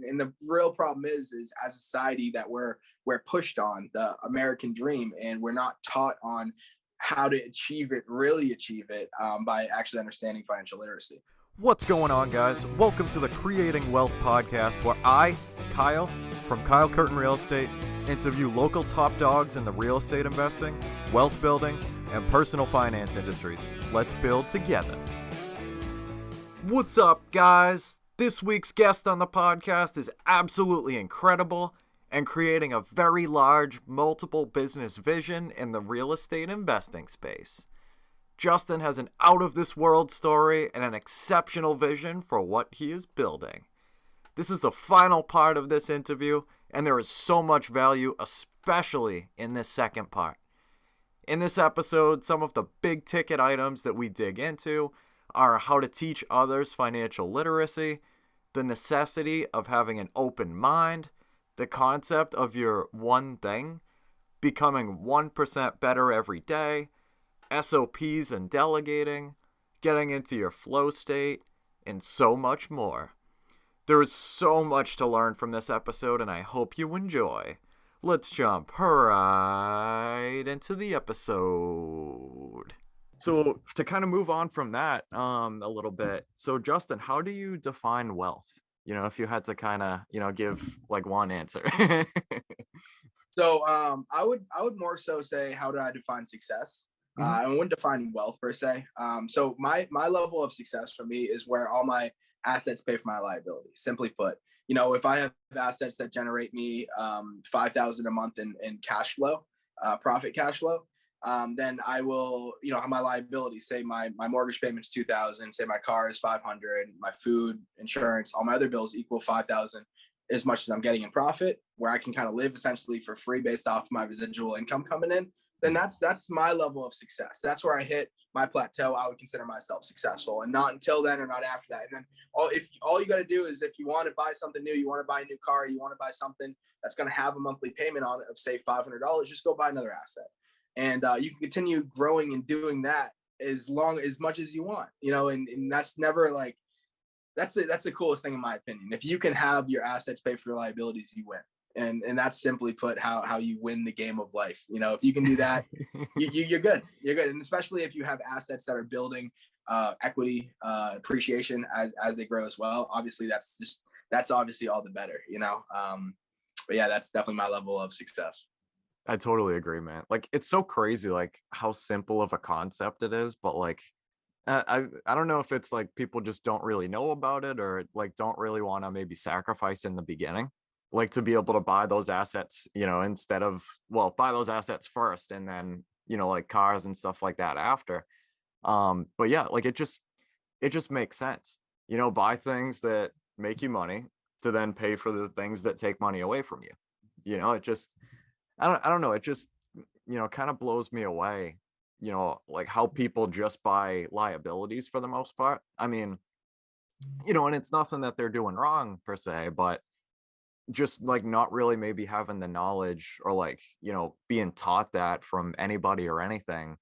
And the real problem is as a society that we're pushed on the American dream, and we're not taught on how to really achieve it by actually understanding financial literacy. What's going on, guys? Welcome to the Creating Wealth Podcast, where I, Kyle, from Kyle Curtin Real Estate, interview local top dogs in the real estate investing, wealth building, and personal finance industries. Let's build together. What's up, guys? This week's guest on the podcast is absolutely incredible and creating a very large multiple business vision in the real estate investing space. Justin has an out-of-this-world story and an exceptional vision for what he is building. This is the final part of this interview, and there is so much value, especially in this second part. In this episode, some of the big-ticket items that we dig into are how to teach others financial literacy, the necessity of having an open mind, the concept of your one thing, becoming 1% better every day, SOPs and delegating, getting into your flow state, and so much more. There is so much to learn from this episode, and I hope you enjoy. Let's jump right into the episode. So to kind of move on from that a little bit. So Justin, how do you define wealth? You know, if you had to kind of, give like one answer. So I would more so say, how do I define success? I wouldn't define wealth per se. So my level of success for me is where all my assets pay for my liabilities. Simply put, if I have assets that generate me $5,000 a month in cash flow, profit cash flow, then I will, have my liabilities. Say my mortgage payment's $2,000. Say my car is $500. My food, insurance, all my other bills equal $5,000. As much as I'm getting in profit, where I can kind of live essentially for free based off my residual income coming in. Then that's my level of success. That's where I hit my plateau. I would consider myself successful, and not until then or not after that. And then all you got to do is, if you want to buy something new, you want to buy a new car, you want to buy something that's going to have a monthly payment on it of say $500, just go buy another asset. And you can continue growing and doing that as much as you want, and that's never like, that's the coolest thing in my opinion. If you can have your assets pay for your liabilities, you win. And that's simply put how you win the game of life. If you can do that, you're good. You're good. And especially if you have assets that are building equity, appreciation as they grow as well. Obviously, that's obviously all the better, But yeah, that's definitely my level of success. I totally agree, man. Like, it's so crazy, like how simple of a concept it is, but like, I don't know if it's like people just don't really know about it, or like don't really want to maybe sacrifice in the beginning, like to be able to buy those assets, instead of, buy those assets first and then, like cars and stuff like that after. But yeah, like it just makes sense, buy things that make you money to then pay for the things that take money away from you. It just, I don't know. It just, kind of blows me away, like how people just buy liabilities for the most part. I mean, and it's nothing that they're doing wrong per se, but just like not really maybe having the knowledge, or like, being taught that from anybody or anything,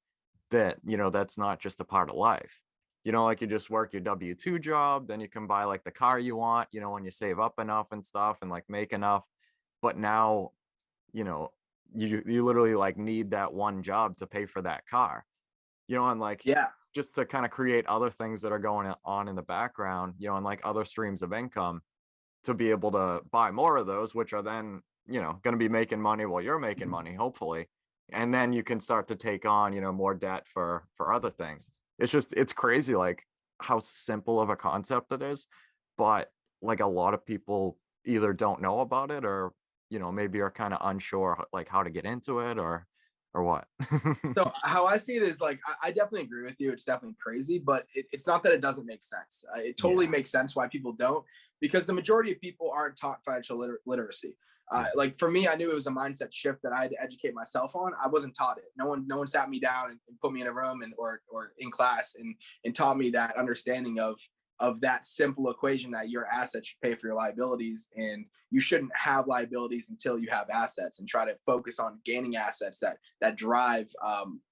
that, that's not just a part of life. Like you just work your W-2 job, then you can buy like the car you want, when you save up enough and stuff and like make enough. But now, you literally like need that one job to pay for that car, and like, yeah, just to kind of create other things that are going on in the background, and like other streams of income to be able to buy more of those, which are then, going to be making money while you're making money, hopefully. And then you can start to take on, more debt for other things. It's crazy, like how simple of a concept it is, but like a lot of people either don't know about it, or, maybe are kind of unsure like how to get into it or what. So how I see it is like, I definitely agree with you. It's definitely crazy, but it's not that it doesn't make sense. It totally makes sense why people don't, because the majority of people aren't taught financial literacy. Like for me, I knew it was a mindset shift that I had to educate myself on. I wasn't taught it. No one sat me down and put me in a room or in class and taught me that understanding of of that simple equation that your assets should pay for your liabilities, and you shouldn't have liabilities until you have assets, and try to focus on gaining assets that drive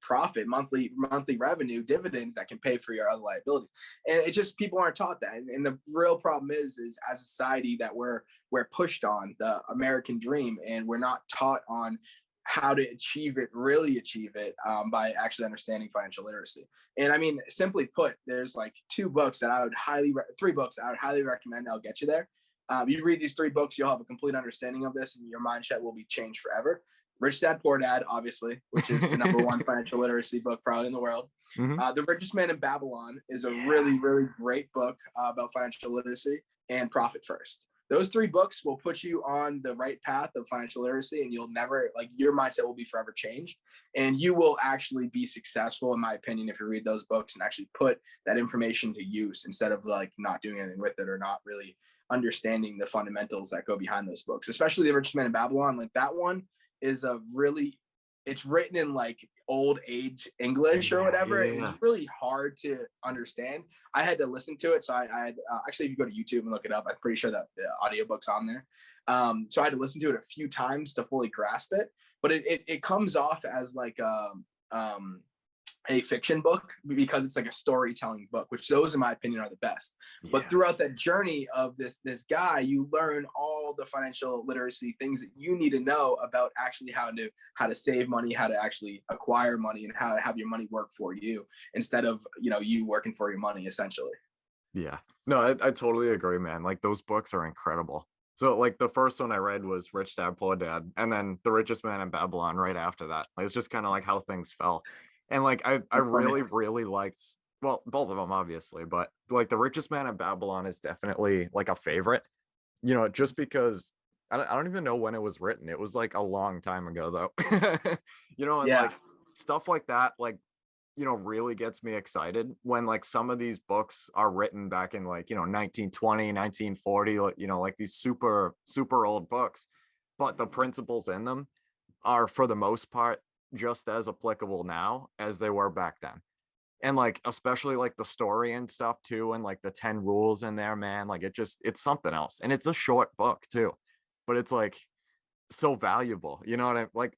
profit, monthly revenue, dividends that can pay for your other liabilities. And it just, people aren't taught that. And the real problem is as a society that we're pushed on the American dream, and we're not taught on how to really achieve it by actually understanding financial literacy. And I mean, simply put, there's like three books that I would highly recommend that'll get you there. You read these 3 books, you'll have a complete understanding of this, and your mindset will be changed forever. Rich Dad, Poor Dad, obviously, which is the number 1 financial literacy book probably in the world. Mm-hmm. The Richest Man in Babylon is a really, really great book about financial literacy, and Profit First. Those 3 books will put you on the right path of financial literacy, and you'll never, like, your mindset will be forever changed, and you will actually be successful, in my opinion, if you read those books and actually put that information to use, instead of like not doing anything with it, or not really understanding the fundamentals that go behind those books. Especially The Richest Man in Babylon, like that one is it's written in like old age English or whatever. Yeah. It's really hard to understand. I had to listen to it. So I had actually, if you go to YouTube and look it up, I'm pretty sure that the audiobook's on there. So I had to listen to it a few times to fully grasp it, but it comes off as like a fiction book, because it's like a storytelling book, which those in my opinion are the best. Yeah. But throughout that journey of this guy, you learn all the financial literacy things that you need to know about actually how to save money, how to actually acquire money, and how to have your money work for you instead of, you working for your money, essentially. Yeah, no, I totally agree, man. Like, those books are incredible. So like the first one I read was Rich Dad, Poor Dad, and then The Richest Man in Babylon right after that. Like, it's just kind of like how things fell. And like I really liked, well, both of them obviously, but like The Richest Man in Babylon is definitely like a favorite, just because I don't even know when it was written. It was like a long time ago though. And yeah. Like stuff like that, like, really gets me excited when like some of these books are written back in like, 1920, 1940, like these super, super old books, but the principles in them are for the most part just as applicable now as they were back then. And like, especially like the story and stuff too, and like the 10 rules in there, man, like it's something else. And it's a short book too, but it's like so valuable, you know what I like.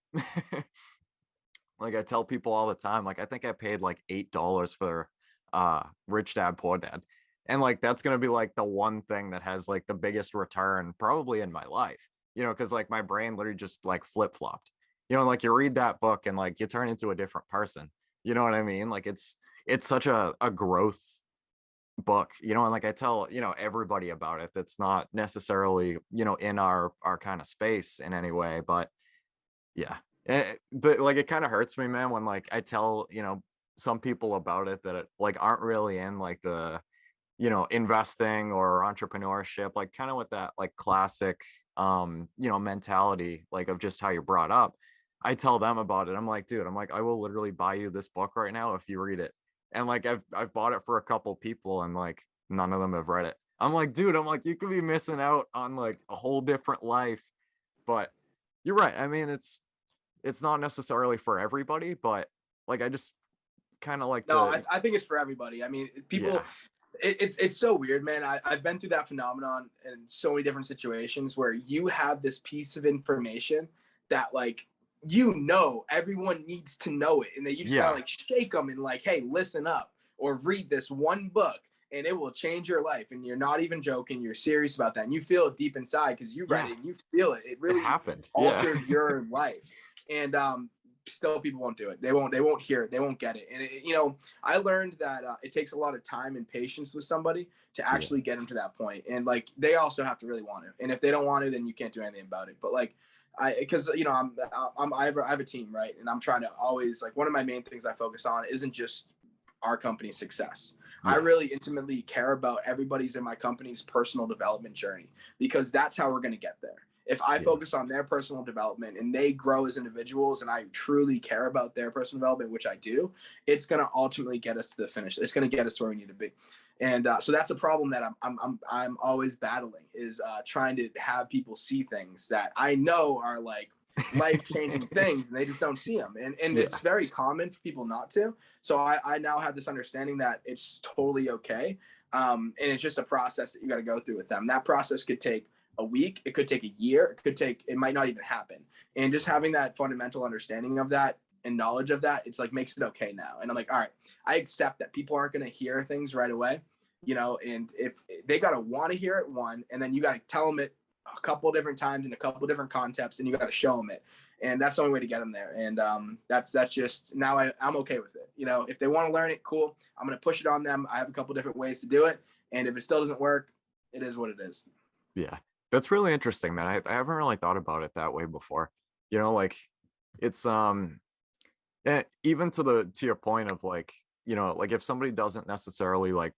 Like I tell people all the time, like I think I paid like $8 for Rich Dad, Poor Dad, and like that's gonna be like the one thing that has like the biggest return probably in my life, because like my brain literally just like flip-flopped. Like you read that book and like you turn into a different person. You know what I mean? Like it's such a growth book, and like I tell, everybody about it that's not necessarily, in our kind of space in any way. But yeah, but like it kind of hurts me, man, when like I tell, some people about it that like aren't really in like the, investing or entrepreneurship, like kind of with that like classic, mentality, like of just how you're brought up. I tell them about it. I'm like, dude, I will literally buy you this book right now if you read it. And like, I've bought it for a couple people and like, none of them have read it. I'm like, dude, you could be missing out on like a whole different life. But you're right. I mean, it's not necessarily for everybody, but like, I just kind of like I think it's for everybody. I mean, people, yeah. It's so weird, man. I've been through that phenomenon in so many different situations where you have this piece of information that like, everyone needs to know it, and then you just gotta like shake them and like, hey, listen up, or read this one book and it will change your life. And you're not even joking, you're serious about that, and you feel it deep inside because you read it and you feel it really happened, altered your life. And still people won't do it. They won't hear it, they won't get it. And I learned that it takes a lot of time and patience with somebody to actually get them to that point, and like they also have to really want to, and if they don't want to, then you can't do anything about it. But like I have a team, right? And I'm trying to always, like, one of my main things I focus on isn't just our company's success. I really intimately care about everybody's in my company's personal development journey, because that's how we're going to get there. If I focus on their personal development and they grow as individuals, and I truly care about their personal development, which I do, it's going to ultimately get us to the finish. It's going to get us where we need to be. And so that's a problem that I'm always battling, is trying to have people see things that I know are like life-changing things, and they just don't see them. And it's very common for people not to. So I now have this understanding that it's totally okay. And it's just a process that you got to go through with them. That process could take a week. It could take a year. It might not even happen. And just having that fundamental understanding of that and knowledge of that, it's like makes it okay now. And I'm like, all right, I accept that people aren't going to hear things right away, and if they got to want to hear it and then you got to tell them it a couple of different times in a couple of different contexts, and you got to show them it. And that's the only way to get them there. And that's just now I'm okay with it. If they want to learn it, cool. I'm going to push it on them. I have a couple different ways to do it. And if it still doesn't work, it is what it is. Yeah, that's really interesting, man. I haven't really thought about it that way before. Like it's and even to your point of like, like if somebody doesn't necessarily like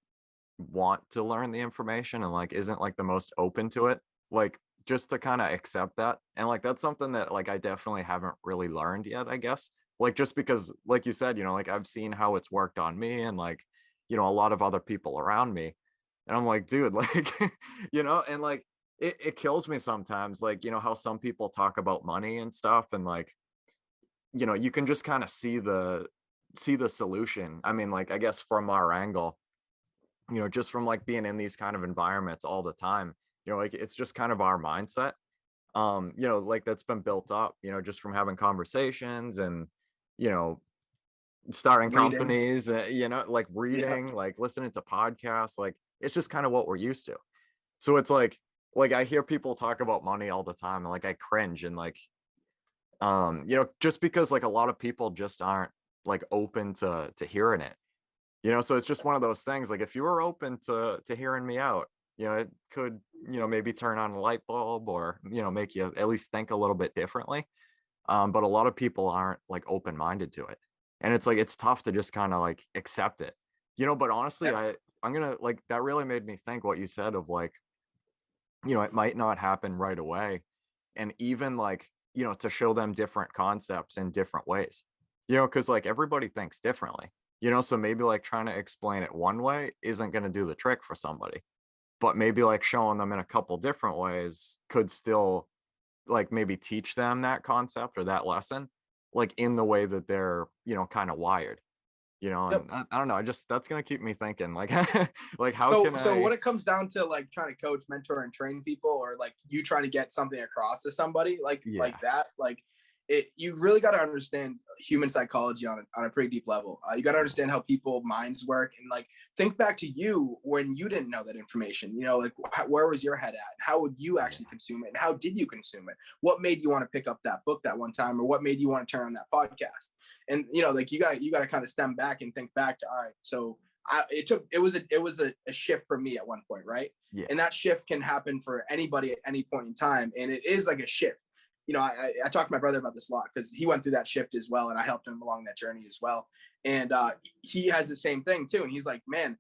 want to learn the information and like isn't like the most open to it, like just to kind of accept that. And like that's something that like I definitely haven't really learned yet, I guess. Like just because like you said, like I've seen how it's worked on me and like, a lot of other people around me. And I'm like, dude, like, and like it kills me sometimes, like, how some people talk about money and stuff. And like, you can just kind of see the solution. I mean, like, I guess from our angle, just from like being in these kind of environments all the time, like it's just kind of our mindset, like that's been built up, just from having conversations and, starting companies, like reading, like listening to podcasts, like it's just kind of what we're used to. So it's like I hear people talk about money all the time and like I cringe and like, just because like a lot of people just aren't like open to hearing it, so it's just one of those things. Like if you were open to hearing me out, it could, maybe turn on a light bulb or, make you at least think a little bit differently. But a lot of people aren't like open-minded to it. And it's like, it's tough to just kind of like accept it, but honestly, I'm going to like, that really made me think what you said of like, it might not happen right away. And even like, to show them different concepts in different ways, cause like everybody thinks differently, so maybe like trying to explain it one way isn't going to do the trick for somebody, but maybe like showing them in a couple different ways could still like maybe teach them that concept or that lesson, like in the way that they're, kind of wired, Yep. and I don't know, that's going to keep me thinking like, like how so when it comes down to like trying to coach, mentor, and train people, or like you trying to get something across to somebody like that, like you really got to understand human psychology on a pretty deep level. You got to understand how people minds work, and like think back to you when you didn't know that information, like where was your head at? How would you actually consume it? And how did you consume it? What made you want to pick up that book that one time? Or what made you want to turn on that podcast? And, like you got to kind of stem back and think back to, all right, so it was a shift for me at one point. Right. Yeah. And that shift can happen for anybody at any point in time. And it is like a shift. I talk to my brother about this a lot because he went through that shift as well. And I helped him along that journey as well. And he has the same thing too. And he's like, man,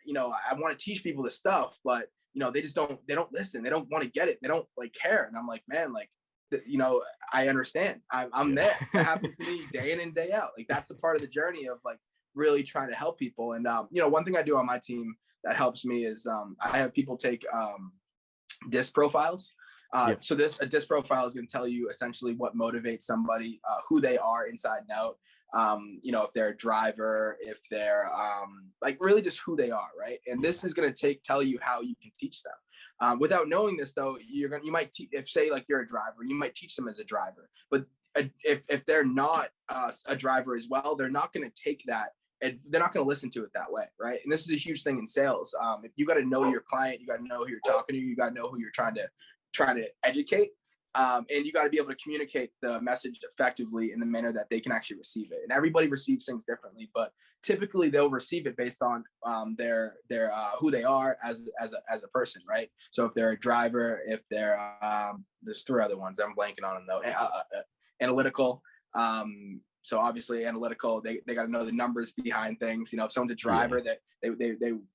I want to teach people this stuff, but, they don't listen. They don't want to get it. They don't like care. And I'm like, man, like, I understand. I'm there. That happens to me day in and day out. Like that's a part of the journey of like really trying to help people. And, one thing I do on my team that helps me is I have people take DISC profiles. So a DISC profile is going to tell you essentially what motivates somebody, who they are inside and out. If they're a driver, if they're like really just who they are, right? And this is going to tell you how you can teach them. Without knowing this, though, you might if say like you're a driver, you might teach them as a driver, but if they're not a driver as well, they're not going to take that. And they're not going to listen to it that way, right? And this is a huge thing in sales. If you got to know your client, you got to know who you're talking to, you got to know who you're trying to educate, and you got to be able to communicate the message effectively in the manner that they can actually receive it. And everybody receives things differently, but typically they'll receive it based on their who they are as a person, right? So if they're a driver, if they're there's three other ones I'm blanking on them though. Analytical. So obviously analytical, they got to know the numbers behind things. If someone's a driver, that they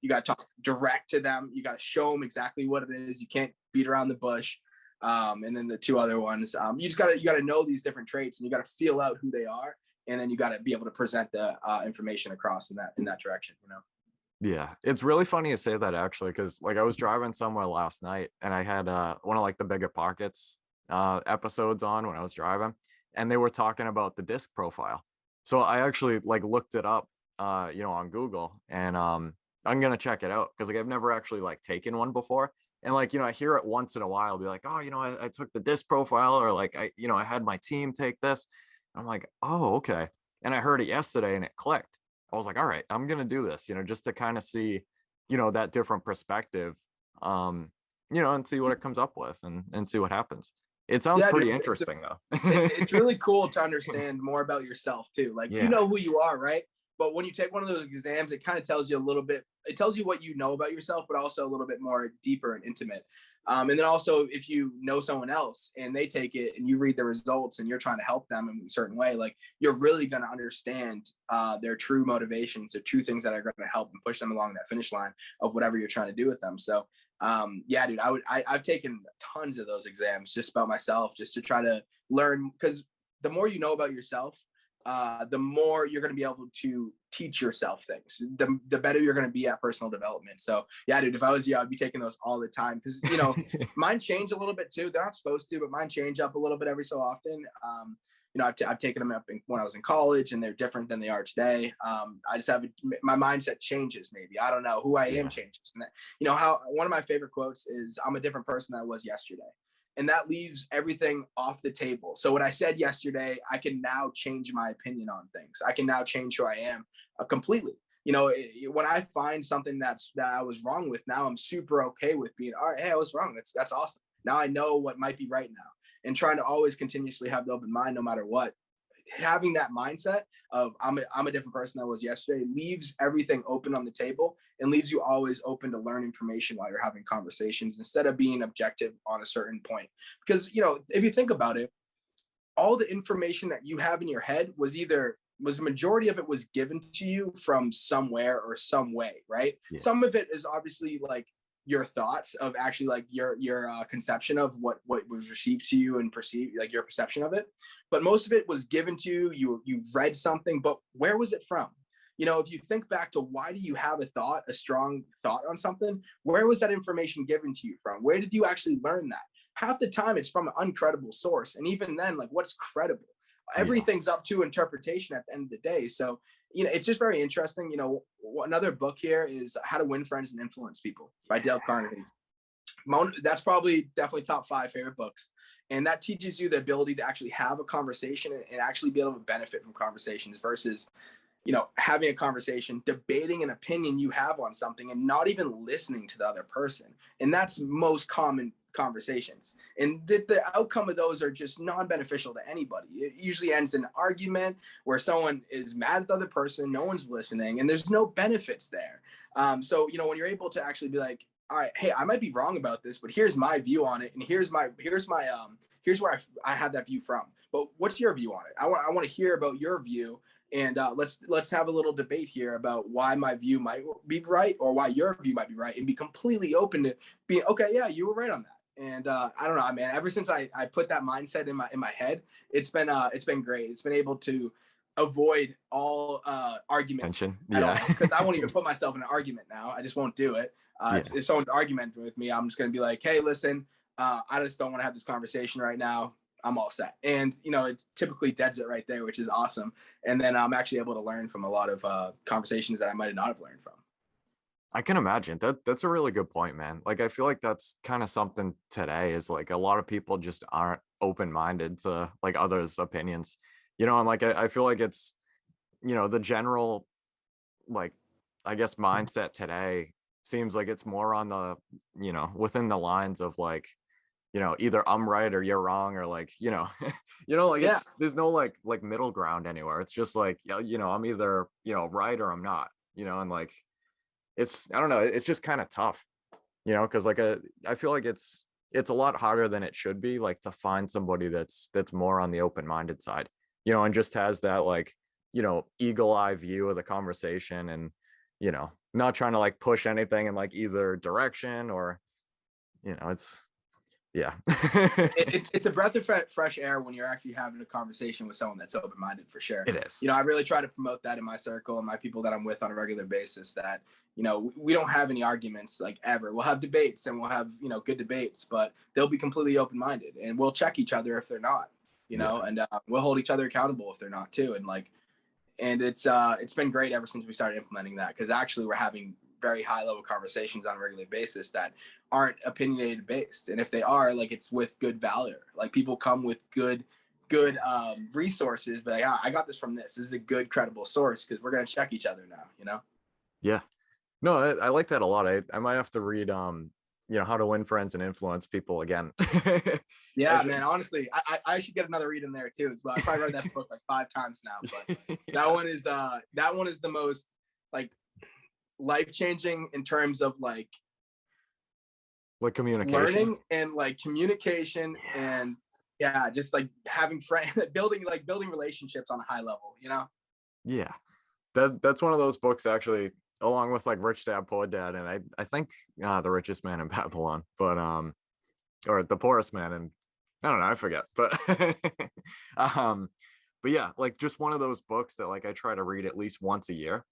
you got to talk direct to them. You got to show them exactly what it is. You can't beat around the bush. And then the two other ones, you got to know these different traits, and you got to feel out who they are, and then you got to be able to present the information across in that direction. Yeah, it's really funny you say that actually, because like I was driving somewhere last night and I had one of like the Biggerpockets episodes on when I was driving, and they were talking about the DISC profile. So I actually like looked it up, on Google, and I'm going to check it out. Cause like, I've never actually like taken one before. And like, I hear it once in a while, I'll be like, oh, I took the disc profile, or like, I had my team take this. I'm like, oh, okay. And I heard it yesterday and it clicked. I was like, all right, I'm going to do this, just to kind of see, that different perspective, and see what it comes up with, and see what happens. It sounds pretty interesting though. It's really cool to understand more about yourself too. Like, you know who you are, right? But when you take one of those exams, it kind of tells you a little bit, it tells you what you know about yourself, but also a little bit more deeper and intimate. And then also, if you know someone else and they take it and you read the results and you're trying to help them in a certain way, like, you're really going to understand their true motivations, the true things that are going to help and push them along that finish line of whatever you're trying to do with them. So dude, I've taken tons of those exams just about myself, just to try to learn, because the more you know about yourself, the more you're going to be able to teach yourself things, the better you're going to be at personal development. So yeah, dude, if I was you, I'd be taking those all the time, because, mine change a little bit too. They're not supposed to, but mine change up a little bit every so often. I've taken them up when I was in college, and they're different than they are today. I just have my mindset changes. Maybe, I don't know, who I am changes. And that, how one of my favorite quotes is, I'm a different person than I was yesterday. And that leaves everything off the table. So what I said yesterday, I can now change my opinion on things. I can now change who I am completely. When I find something that I was wrong with, now I'm super okay with being, all right, hey, I was wrong. That's awesome. Now I know what might be right now, and trying to always continuously have the open mind, no matter what. Having that mindset of I'm a different person than I was yesterday leaves everything open on the table, and leaves you always open to learn information while you're having conversations, instead of being objective on a certain point. Because, if you think about it, all the information that you have in your head was the majority of it was given to you from somewhere or some way, right? Yeah. Some of it is obviously like your thoughts of actually like your conception of what was received to you and perceived, like your perception of it. But most of it was given to you. You read something, but where was it from? If you think back to why do you have a strong thought on something, where was that information given to you from? Where did you actually learn that? Half the time it's from an uncredible source. And even then, like, what's credible? Everything's up to interpretation at the end of the day. So, it's just very interesting. Another book here is How to Win Friends and Influence People by Dale Carnegie. That's definitely top 5 favorite books. And that teaches you the ability to actually have a conversation and actually be able to benefit from conversations versus, having a conversation, debating an opinion you have on something and not even listening to the other person. And that's most common conversations. And the outcome of those are just non-beneficial to anybody. It usually ends in an argument where someone is mad at the other person, no one's listening, and there's no benefits there. So, when you're able to actually be like, all right, hey, I might be wrong about this, but here's my view on it. And here's where I have that view from. But what's your view on it? I want to hear about your view. And let's have a little debate here about why my view might be right or why your view might be right, and be completely open to being, okay, yeah, you were right on that. And I don't know, man, ever since I put that mindset in my head, it's been great. It's been able to avoid all arguments. Because I won't even put myself in an argument now. I just won't do it. If someone's argumenting with me, I'm just going to be like, hey, listen, I just don't want to have this conversation right now. I'm all set. And, it typically deads it right there, which is awesome. And then I'm actually able to learn from a lot of conversations that I might not have learned from. I can imagine that's a really good point, man. Like, I feel like that's kind of something today is like a lot of people just aren't open-minded to like others' opinions, and like, I feel like it's, the general, like, I guess mindset today seems like it's more on the, within the lines of like, either I'm right or you're wrong, or like, it's, there's no like middle ground anywhere. It's just like, I'm either, right or I'm not, and like, I don't know, it's just kind of tough, because like I feel like it's a lot harder than it should be, like, to find somebody that's more on the open-minded side, and just has that like, eagle eye view of the conversation, and, not trying to like push anything in like either direction, or, it's, yeah. it's a breath of fresh air when you're actually having a conversation with someone that's open-minded, for sure. It is. I really try to promote that in my circle and my people that I'm with on a regular basis, that, we don't have any arguments like ever. We'll have debates, and we'll have, good debates, but they'll be completely open-minded, and we'll check each other if they're not, and we'll hold each other accountable if they're not too. And like, and it's been great ever since we started implementing that, because actually we're having very high level conversations on a regular basis that aren't opinionated based. And if they are, like, it's with good value. Like, people come with good resources, but like, I got this from this. This is a good, credible source because we're going to check each other now, you know? Yeah. No, I like that a lot. I might have to read, How to Win Friends and Influence People again. Yeah, man. Honestly, I should get another read in there too. But I probably read that book like 5 times now. But that one is the most like life-changing in terms of like communication, learning and like communication, and just like having friends, building relationships on a high level, you know? Yeah. That's one of those books, actually, along with like Rich Dad Poor Dad, and I think The Richest Man in Babylon, but or The Poorest Man, and I don't know, I forget, but but yeah, like just one of those books that like I try to read at least once a year,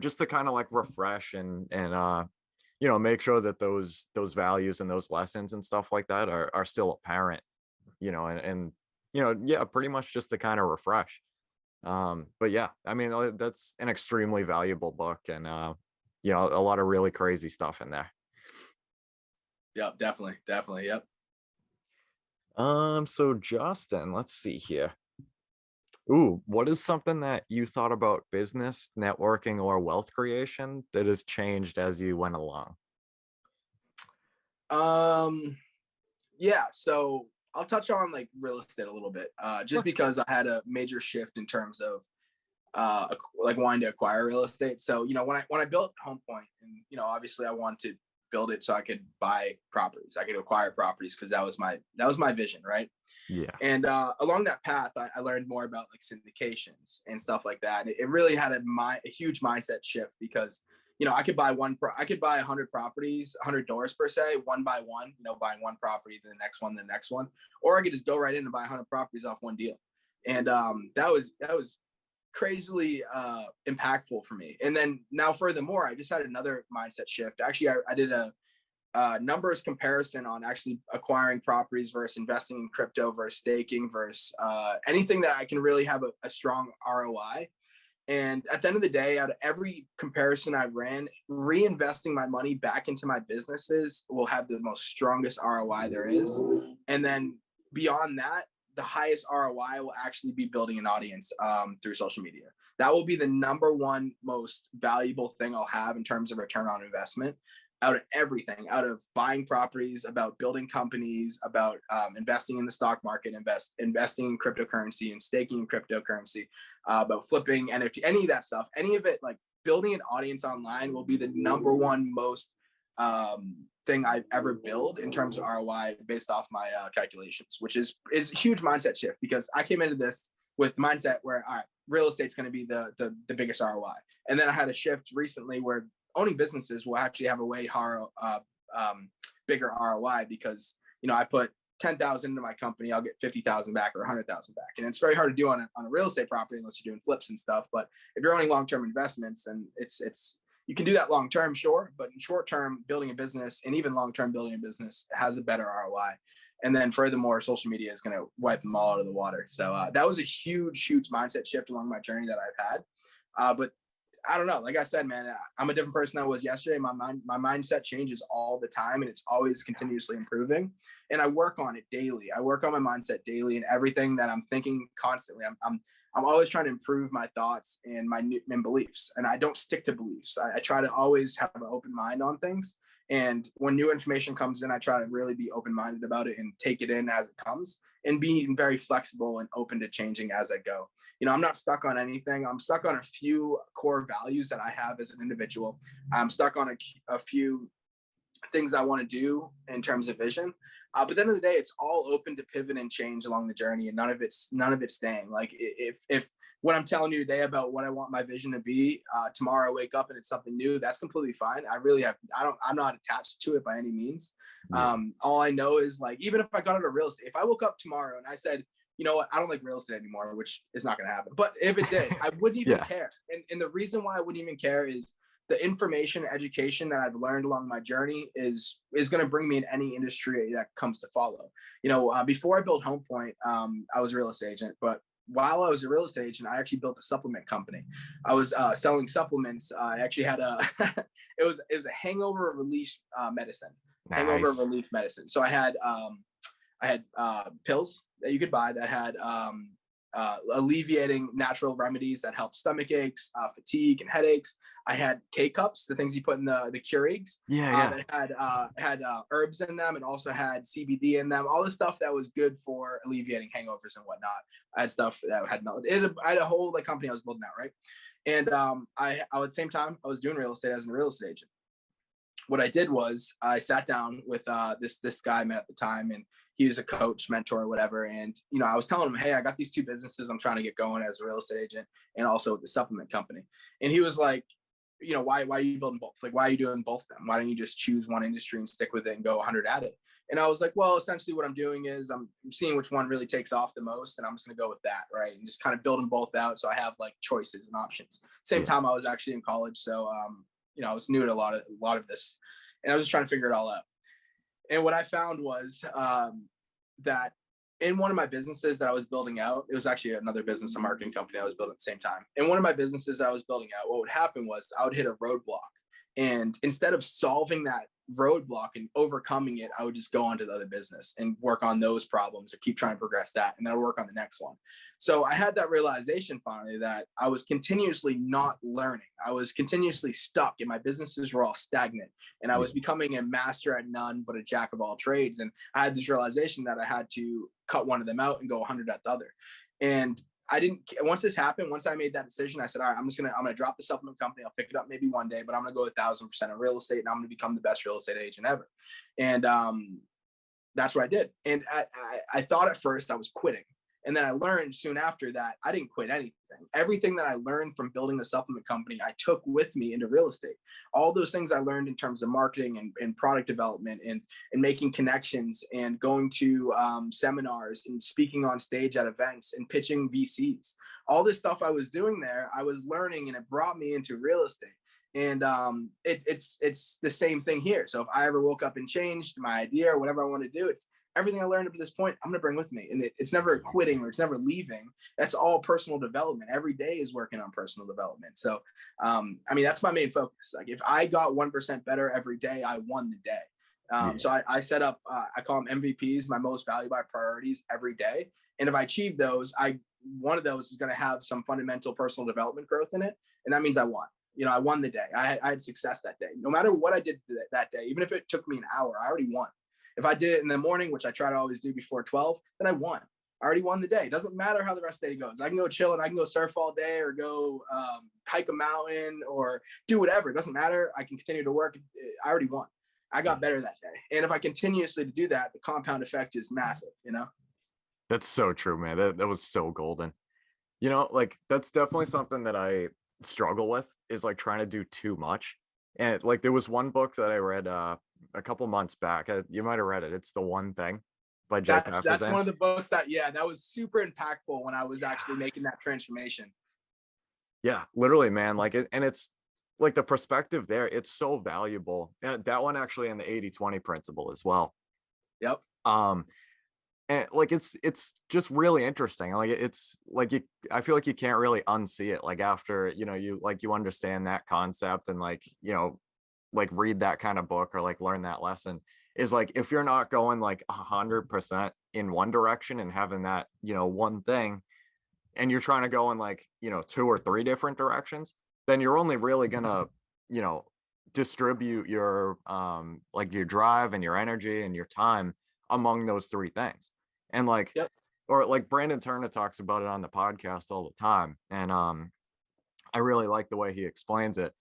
just to kind of like refresh and make sure that those values and those lessons and stuff like that are still apparent, and pretty much just to kind of refresh. But yeah, I mean, that's an extremely valuable book, and a lot of really crazy stuff in there. Yep, definitely. Yep. So Justin, let's see here. Ooh, what is something that you thought about business, networking, or wealth creation that has changed as you went along? Yeah, so I'll touch on like real estate a little bit, just because I had a major shift in terms of like wanting to acquire real estate. So, when I built Home Point, and, obviously I wanted to build it so I could buy properties, I could acquire properties, because that was my vision, right? Yeah. And along that path, I learned more about like syndications and stuff like that. And it really had a huge mindset shift, because I could buy 100 properties, 100 doors per se, one by one, buying one property, then the next one, or I could just go right in and buy 100 properties off one deal. And that was crazily impactful for me. And then now, furthermore, I just had another mindset shift. Actually, I did a numbers comparison on actually acquiring properties versus investing in crypto versus staking versus anything that I can really have a strong ROI. And at the end of the day, out of every comparison I've ran, reinvesting my money back into my businesses will have the most strongest ROI there is. And then beyond that, the highest ROI will actually be building an audience through social media. That will be the number one most valuable thing I'll have in terms of return on investment out of everything, out of buying properties, about building companies, about investing in the stock market, investing in cryptocurrency and staking in cryptocurrency, about flipping NFT, any of that stuff, any of it, like building an audience online will be the number one most thing I've ever built in terms of ROI based off my calculations, which is a huge mindset shift, because I came into this with mindset where, all right, real estate's going to be the biggest ROI. And then I had a shift recently where owning businesses will actually have a way bigger ROI, because, I put 10,000 into my company, I'll get 50,000 back or 100,000 back. And it's very hard to do on a real estate property unless you're doing flips and stuff. But if you're owning long-term investments, then you can do that long-term, sure. But in short-term, building a business, and even long-term building a business, has a better ROI. And then furthermore, social media is going to wipe them all out of the water. So that was a huge mindset shift along my journey that I've had. But I don't know. Like I said, man, I'm a different person than I was yesterday. My mindset changes all the time, and it's always continuously improving. And I work on it daily. I work on my mindset daily, and everything that I'm thinking constantly. I'm always trying to improve my thoughts and my beliefs. And I don't stick to beliefs. I try to always have an open mind on things. And when new information comes in, I try to really be open-minded about it and take it in as it comes, and being very flexible and open to changing as I go. I'm not stuck on anything. I'm stuck on a few core values that I have as an individual. I'm stuck on a few things I want to do in terms of vision. But at the end of the day, it's all open to pivot and change along the journey, and none of it's staying. Like if what I'm telling you today about what I want my vision to be, tomorrow I wake up and it's something new, that's completely fine. I'm not attached to it by any means. Yeah. All I know is, like, even if I got into real estate, if I woke up tomorrow and I said, you know what, I don't like real estate anymore, which is not going to happen. But if it did, I wouldn't even care. And the reason why I wouldn't even care is the information, education that I've learned along my journey is going to bring me in any industry that comes to follow. Before I built Home Point, I was a real estate agent, but while I was a real estate agent, I actually built a supplement company. I was selling supplements. I actually had it was a hangover relief medicine. Nice. Hangover relief medicine. So I had pills that you could buy that had alleviating natural remedies that help stomach aches, fatigue, and headaches. I had K-cups, the things you put in the Keurigs. That had herbs in them, and also had CBD in them. All the stuff that was good for alleviating hangovers and whatnot. I had stuff that had I had a whole company I was building out, right? And I at the same time I was doing real estate as a real estate agent. What I did was I sat down with this guy I met at the time, and he was a coach, mentor, whatever. And, I was telling him, hey, I got these two businesses I'm trying to get going as a real estate agent and also with the supplement company. And he was like, why are you building both? Like, why are you doing both of them? Why don't you just choose one industry and stick with it and go 100 at it? And I was like, well, essentially what I'm doing is I'm seeing which one really takes off the most, and I'm just going to go with that. Right. And just kind of building both out. So I have choices and options. Same time I was actually in college. So, I was new to a lot of this, and I was just trying to figure it all out. And what I found was that in one of my businesses that I was building out, it was actually another business, a marketing company I was building at the same time. In one of my businesses that I was building out, what would happen was I would hit a roadblock. And instead of solving that roadblock and overcoming it, I would just go on to the other business and work on those problems or keep trying to progress that. And then I'll work on the next one. So I had that realization finally that I was continuously not learning. I was continuously stuck, and my businesses were all stagnant, and I was becoming a master at none, but a jack of all trades. And I had this realization that I had to cut one of them out and go 100 at the other. And once this happened, once I made that decision, I said, all right, I'm going to drop the supplement company. I'll pick it up maybe one day, but I'm going to go 1,000% in real estate, and I'm going to become the best real estate agent ever. And that's what I did. And I thought at first I was quitting. And then I learned soon after that I didn't quit anything. Everything that I learned from building the supplement company, I took with me into real estate. All those things I learned in terms of marketing and product development and making connections and going to seminars and speaking on stage at events and pitching VCs. All this stuff I was doing there, I was learning, and it brought me into real estate. And it's the same thing here. So if I ever woke up and changed my idea or whatever I want to do, it's everything I learned up to this point, I'm going to bring with me. And it's never quitting or it's never leaving. That's all personal development. Every day is working on personal development. So, that's my main focus. Like if I got 1% better every day, I won the day. So I set up, I call them MVPs, my most valuable priorities every day. And if I achieve those, one of those is going to have some fundamental personal development growth in it. And that means I won. I won the day. I had success that day. No matter what I did that day, even if it took me an hour, I already won. If I did it in the morning, which I try to always do before 12, then I won. I already won the day. It doesn't matter how the rest of the day goes. I can go chill and I can go surf all day or go hike a mountain or do whatever. It doesn't matter. I can continue to work. I already won. I got better that day. And if I continuously do that, the compound effect is massive, That's so true, man. That was so golden. That's definitely something that I struggle with, is trying to do too much. And there was one book that I read a couple months back. You might have read it. It's The One Thing by Jay Papasan. That's one of the books that was super impactful when I was actually making that transformation. Yeah, literally, man. And it's the perspective there, it's so valuable. That one actually, and the 80-20 principle as well. Yep. And it's just really interesting. I feel like you can't really unsee it. After, you understand that concept and read that kind of book or learn that lesson, is if you're not going 100% in one direction and having that, one thing, and you're trying to go in 2 or 3 different directions, then you're only really gonna, distribute your your drive and your energy and your time among those 3 things. And or Brandon Turner talks about it on the podcast all the time. And I really like the way he explains it.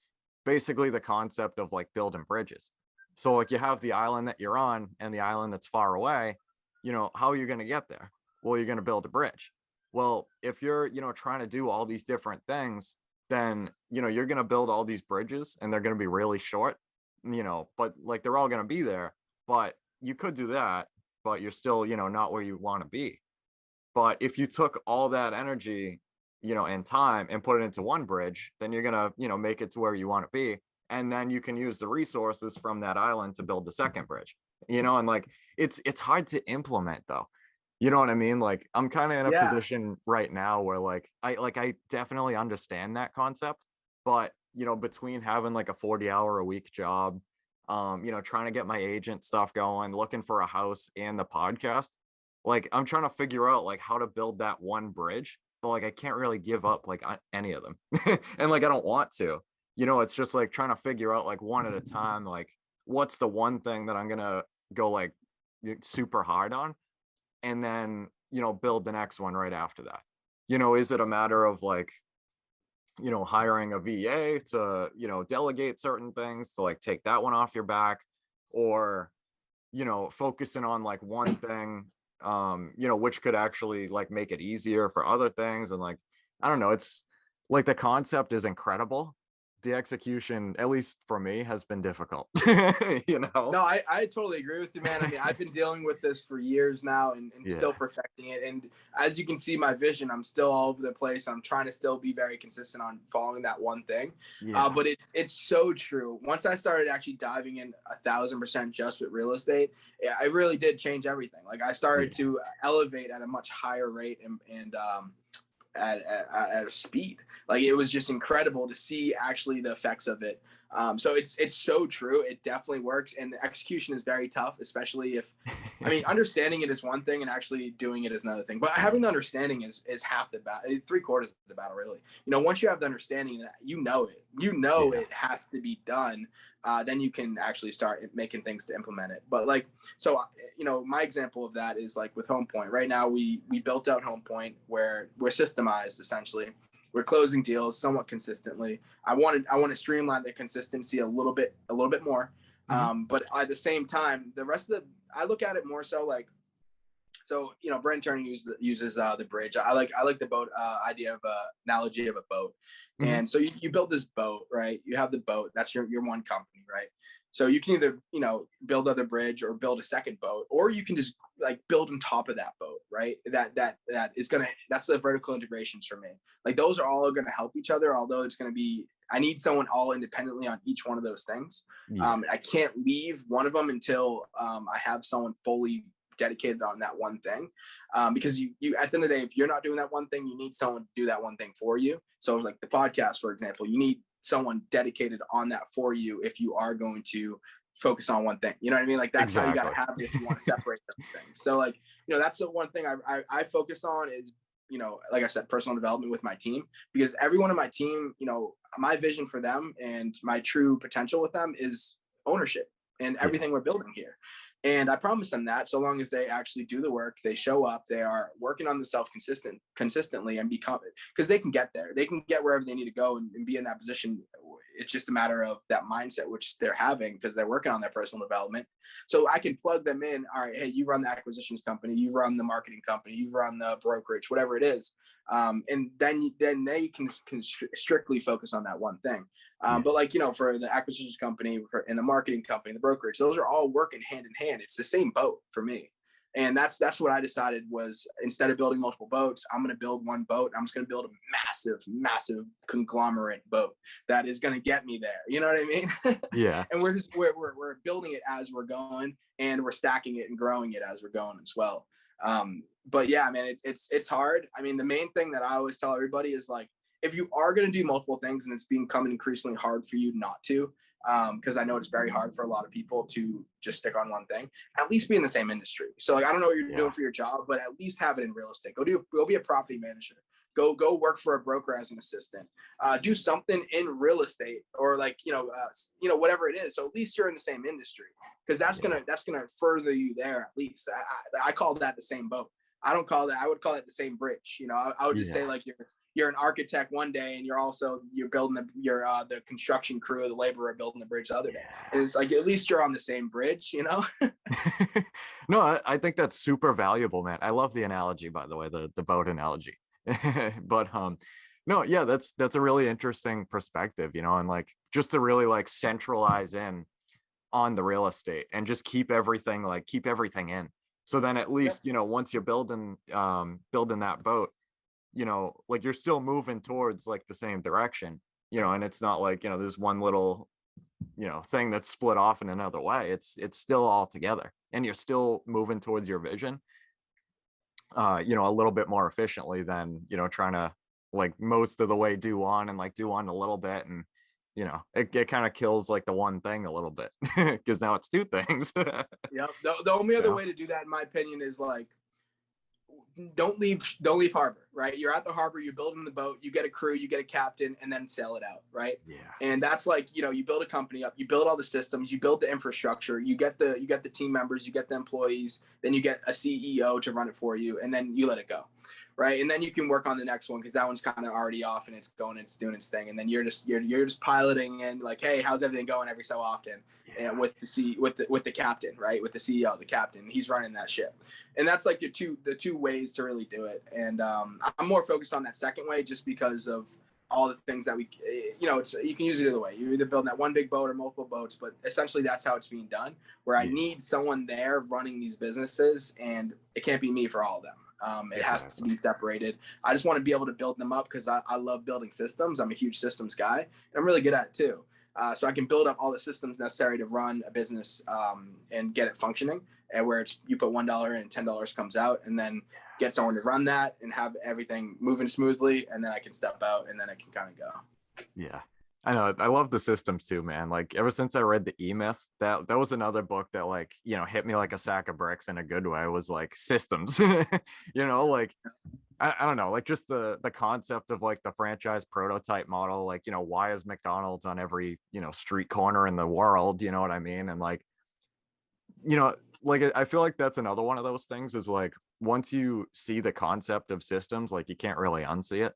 Basically the concept of building bridges. So you have the island that you're on and the island that's far away. How are you going to get there? Well, you're going to build a bridge. Well, if you're, trying to do all these different things, then, you're going to build all these bridges and they're going to be really short, but they're all going to be there. But you could do that, but you're still, not where you want to be. But if you took all that energy, and time and put it into one bridge, then you're going to, make it to where you want to be. And then you can use the resources from that island to build the second bridge, and it's hard to implement though. You know what I mean? Like, I'm kind of in a Yeah. position right now where I definitely understand that concept, but between having like a 40-hour a week job, trying to get my agent stuff going, looking for a house and the podcast, like I'm trying to figure out like how to build that one bridge, but like I can't really give up like any of them. And like I don't want to. It's just like trying to figure out like one at a time, like what's the one thing that I'm gonna go like super hard on, and then build the next one right after that. Is it a matter of like hiring a VA to delegate certain things to like take that one off your back, or focusing on like one thing, which could actually like make it easier for other things. And like I don't know, it's like the concept is incredible, the execution, at least for me, has been difficult. No, I totally agree with you, man. I mean, I've been dealing with this for years now and Yeah. still perfecting it. And as you can see, my vision, I'm still all over the place. I'm trying to still be very consistent on following that one thing. Yeah. But it's so true. Once I started actually diving in 1,000% just with real estate, I really did change everything. Like I started to elevate at a much higher rate and at a speed. Like it was just incredible to see actually the effects of it. So it's so true. It definitely works, and the execution is very tough, especially if, I mean, understanding it is one thing, and actually doing it is another thing. But having the understanding is half the battle, 3/4 of the battle, really. Once you have the understanding that it has to be done, then you can actually start making things to implement it. But like, so my example of that is like with Home Point. Right now, we built out Home Point where we're systemized essentially. We're closing deals somewhat consistently. I want to streamline the consistency a little bit more. But at the same time, the rest of I look at it more so like, so Brent Turner uses the bridge. I like the boat idea of analogy of a boat. And so you build this boat, right? You have the boat. That's your one company, right? So you can either build another bridge or build a second boat, or you can just like build on top of that boat, right? That's the vertical integrations for me. Like those are all going to help each other. Although it's going to be, I need someone all independently on each one of those things. I can't leave one of them until I have someone fully dedicated on that one thing, because you at the end of the day, if you're not doing that one thing, you need someone to do that one thing for you. So like the podcast, for example, you need someone dedicated on that for you if you are going to focus on one thing. You know what I mean? Like that's how you got to have it if you want to separate those things. So like that's the one thing I focus on is like I said, personal development with my team, because everyone in my team, my vision for them and my true potential with them is ownership and everything we're building here. And I promise them that so long as they actually do the work, they show up, they are working on themselves consistently and become it, because they can get there. They can get wherever they need to go and be in that position. It's just a matter of that mindset, which they're having because they're working on their personal development. So I can plug them in. All right, hey, you run the acquisitions company, you run the marketing company, you run the brokerage, whatever it is. And then they can strictly focus on that one thing. But like, for the acquisitions company and the marketing company, the brokerage, those are all working hand in hand. It's the same boat for me. And that's what I decided was, instead of building multiple boats, I'm going to build one boat. I'm just going to build a massive conglomerate boat that is going to get me there. You know what I mean? Yeah. And we're building it as we're going, and we're stacking it and growing it as we're going as well. But yeah, man, it's hard. I mean, the main thing that I always tell everybody is like, if you are going to do multiple things and it's becoming increasingly hard for you not to, because I know it's very hard for a lot of people to just stick on one thing, at least be in the same industry. So like, I don't know what you're doing for your job, but at least have it in real estate. Go be a property manager. Go work for a broker as an assistant. Do something in real estate, or like, whatever it is. So at least you're in the same industry, because that's gonna further you there. At least I call that the same boat. I don't call that. I would call it the same bridge. I would just say like you're an architect one day, and you're building the construction crew, the laborer building the bridge the other day. And it's like, at least you're on the same bridge, No, I think that's super valuable, man. I love the analogy, by the way, the boat analogy. But no, yeah, that's a really interesting perspective, and like just to really like centralize in on the real estate and just keep everything in. So then at least, once you're building that boat, like you're still moving towards like the same direction, and it's not like, there's one little, thing that's split off in another way. It's still all together, and you're still moving towards your vision. a little bit more efficiently than, trying to like most of the way do one and like do one a little bit. And, it kind of kills like the one thing a little bit because now it's two things. Yeah. The only other Yeah. way to do that, in my opinion, is like, don't leave harbor, right? You're at the harbor, you're building the boat, you get a crew, you get a captain, and then sail it out, right? Yeah. And that's like, you build a company up, you build all the systems, you build the infrastructure, you get the team members, you get the employees, then you get a CEO to run it for you, and then you let it go, right? And then you can work on the next one because that one's kind of already off and it's going, it's doing its thing, and then you're just piloting and like, hey, how's everything going every so often? Yeah. And with the captain, right? With the CEO, the captain, he's running that ship. And that's like the two ways to really do it. And I'm more focused on that second way just because of all the things that we, you can use it either way. You're either building that one big boat or multiple boats, but essentially that's how it's being done, where I need someone there running these businesses, and it can't be me for all of them. It has to be separated. I just want to be able to build them up because I love building systems. I'm a huge systems guy, and I'm really good at it too. So I can build up all the systems necessary to run a business and get it functioning, and where it's you put $1 in and $10 comes out, and then get someone to run that and have everything moving smoothly, and then I can step out and then I can kind of go. Yeah. I know. I love the systems too, man. Like ever since I read the E-Myth, that was another book that like, hit me like a sack of bricks in a good way. It was like systems, like I don't know, like just the concept of like the franchise prototype model, like, why is McDonald's on every, street corner in the world? You know what I mean? And like, like I feel like that's another one of those things is like, once you see the concept of systems, like you can't really unsee it.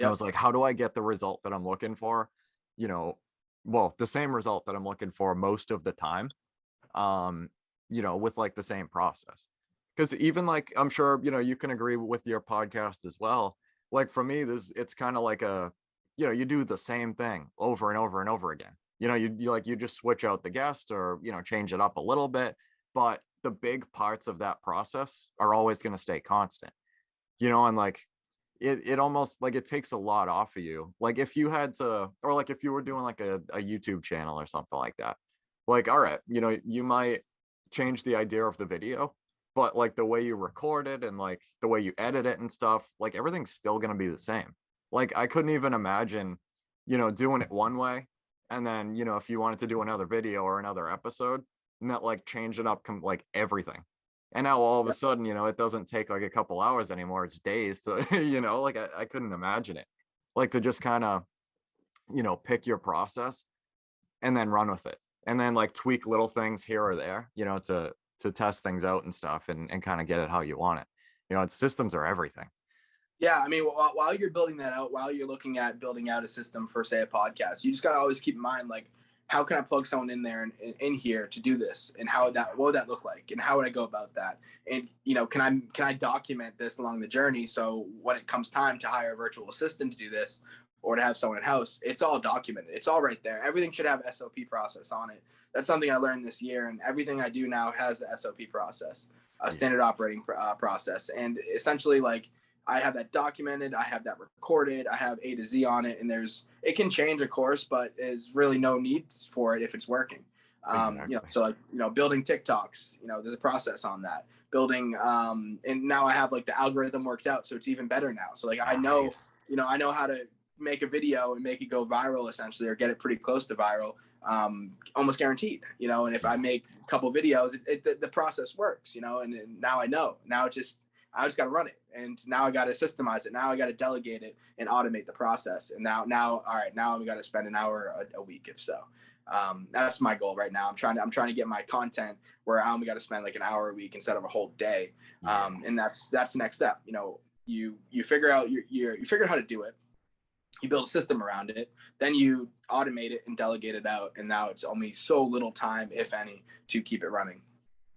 I was like, how do I get the result that I'm looking for? Well, the same result that I'm looking for most of the time, with like the same process. Because even like, I'm sure, you can agree with your podcast as well. Like for me, it's kind of like you do the same thing over and over and over again. You just switch out the guest or, change it up a little bit, but the big parts of that process are always going to stay constant, and like, it almost like it takes a lot off of you. Like if you had to, or like if you were doing like a YouTube channel or something like that, like, all right, you might change the idea of the video, but like the way you record it and like the way you edit it and stuff, like everything's still going to be the same. Like I couldn't even imagine, doing it one way. And then, if you wanted to do another video or another episode, and that like change it up like everything. And now all of a sudden, it doesn't take like a couple hours anymore. It's days to, like I couldn't imagine it. Like to just kind of, pick your process and then run with it. And then like tweak little things here or there, to test things out and stuff and kind of get it how you want it. It's systems are everything. Yeah. I mean, while you're building that out, while you're looking at building out a system for, say, a podcast, you just got to always keep in mind, like, how can I plug someone in there and in here to do this? And what would that look like? And how would I go about that? And, can I document this along the journey? So when it comes time to hire a virtual assistant to do this or to have someone in house, it's all documented. It's all right there. Everything should have SOP process on it. That's something I learned this year. And everything I do now has a SOP process, a standard operating process. And essentially, like, I have that documented, I have that recorded, I have A to Z on it, and it can change, of course, but there's really no need for it if it's working. Exactly. So like, building TikToks, there's a process on that. Building, and now I have like the algorithm worked out, so it's even better now. So like I know how to make a video and make it go viral essentially, or get it pretty close to viral, almost guaranteed. And if I make a couple videos, the process works. And now I know. Now I just got to run it, and now I got to systemize it. Now I got to delegate it and automate the process. And now, all right, now we got to spend an hour a week, if so. That's my goal right now. I'm trying to get my content where I only got to spend like an hour a week instead of a whole day. And that's the next step. You figure out you figure out how to do it. You build a system around it, then you automate it and delegate it out. And now it's only so little time, if any, to keep it running.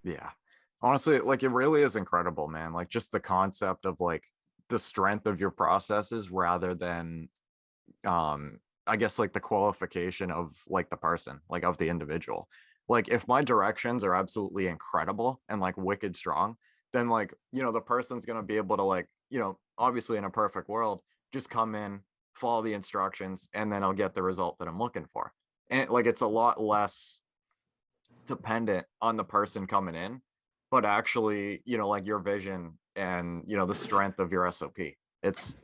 Yeah. Honestly, like it really is incredible, man. Like just the concept of like the strength of your processes rather than I guess like the qualification of like the person, like of the individual. Like if my directions are absolutely incredible and like wicked strong, then like, the person's going to be able to like, obviously in a perfect world, just come in, follow the instructions, and then I'll get the result that I'm looking for. And like it's a lot less dependent on the person coming in but actually, like your vision and, the strength of your SOP. It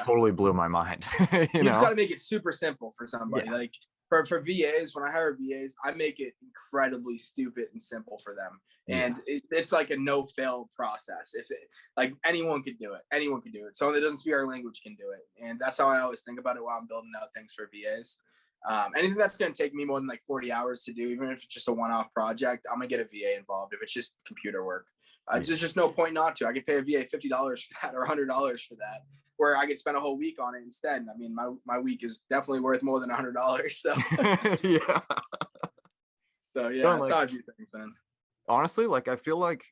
totally blew my mind. You just got to make it super simple for somebody. Yeah. Like for VAs, when I hire VAs, I make it incredibly stupid and simple for them. And it's like a no-fail process. Like anyone could do it. Anyone can do it. Someone that doesn't speak our language can do it. And that's how I always think about it while I'm building out things for VAs. Anything that's going to take me more than like 40 hours to do, even if it's just a one-off project, I'm going to get a VA involved if it's just computer work. There's just no point not to. I could pay a VA $50 for that or $100 for that, where I could spend a whole week on it instead. I mean, my week is definitely worth more than $100. So yeah. So yeah, that's how I view things, man. Honestly, like I feel like,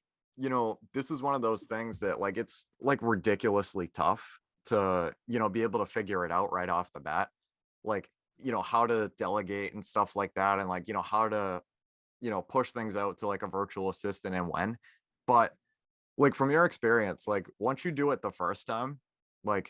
this is one of those things that like it's like ridiculously tough to, be able to figure it out right off the bat. Like, how to delegate and stuff like that. And like, how to, push things out to like a virtual assistant and when. But like from your experience, like once you do it the first time, like,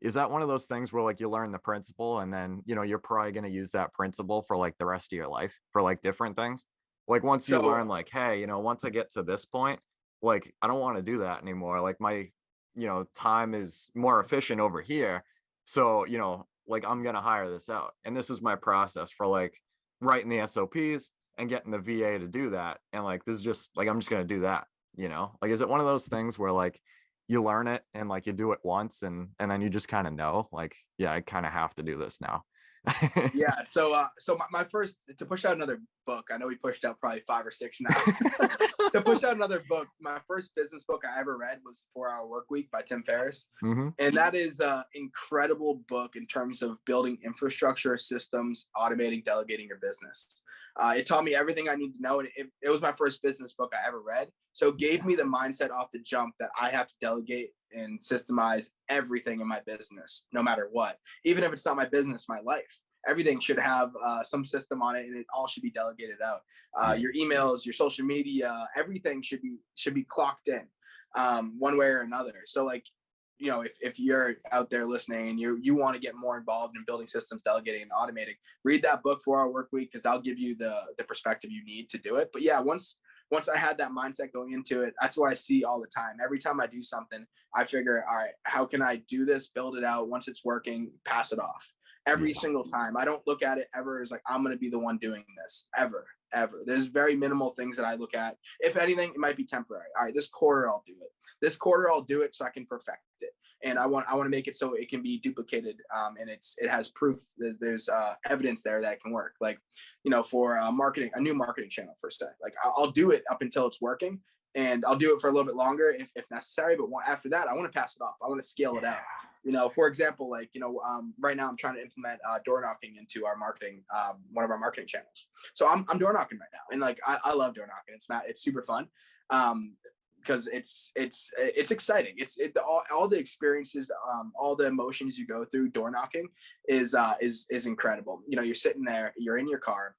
is that one of those things where like you learn the principle and then, you're probably going to use that principle for like the rest of your life for like different things? Like once you learn like, hey, once I get to this point, like, I don't want to do that anymore. Like my, time is more efficient over here. So, like I'm going to hire this out. And this is my process for like writing the SOPs and getting the VA to do that. And like, this is just like, I'm just going to do that. Like, is it one of those things where like you learn it and like you do it once and then you just kind of know like, yeah, I kind of have to do this now? Yeah. So my first, to push out another book, I know we pushed out probably 5 or 6 now. To push out another book, my first business book I ever read was 4-Hour Workweek by Tim Ferriss. Mm-hmm. And that is an incredible book in terms of building infrastructure, systems, automating, delegating your business. It taught me everything I need to know. And it was my first business book I ever read. So it gave me the mindset off the jump that I have to delegate and systemize everything in my business, no matter what. Even if it's not my business, my life. Everything should have some system on it, and it all should be delegated out. Your emails, your social media, everything should be clocked in one way or another. So like, if you're out there listening and you want to get more involved in building systems, delegating and automating, read that book 4-Hour Workweek, because that'll give you the perspective you need to do it. But yeah, once I had that mindset going into it, that's what I see all the time. Every time I do something, I figure, all right, how can I do this, build it out? Once it's working, pass it off. Every single time. I don't look at it ever as like, I'm going to be the one doing this ever. There's very minimal things that I look at. If anything, it might be temporary. All right, this quarter I'll do it. This quarter I'll do it so I can perfect it. And I want to make it so it can be duplicated. And it has proof. There's evidence there that it can work. Like, for marketing, a new marketing channel for say, like I'll do it up until it's working, and I'll do it for a little bit longer if necessary. But after that, I want to pass it off. I want to scale it out. For example, like, right now I'm trying to implement door knocking into our marketing, one of our marketing channels. So I'm door knocking right now. And like, I love door knocking. It's super fun. Because it's exciting. All the experiences, all the emotions you go through door knocking is incredible. You're sitting there, you're in your car,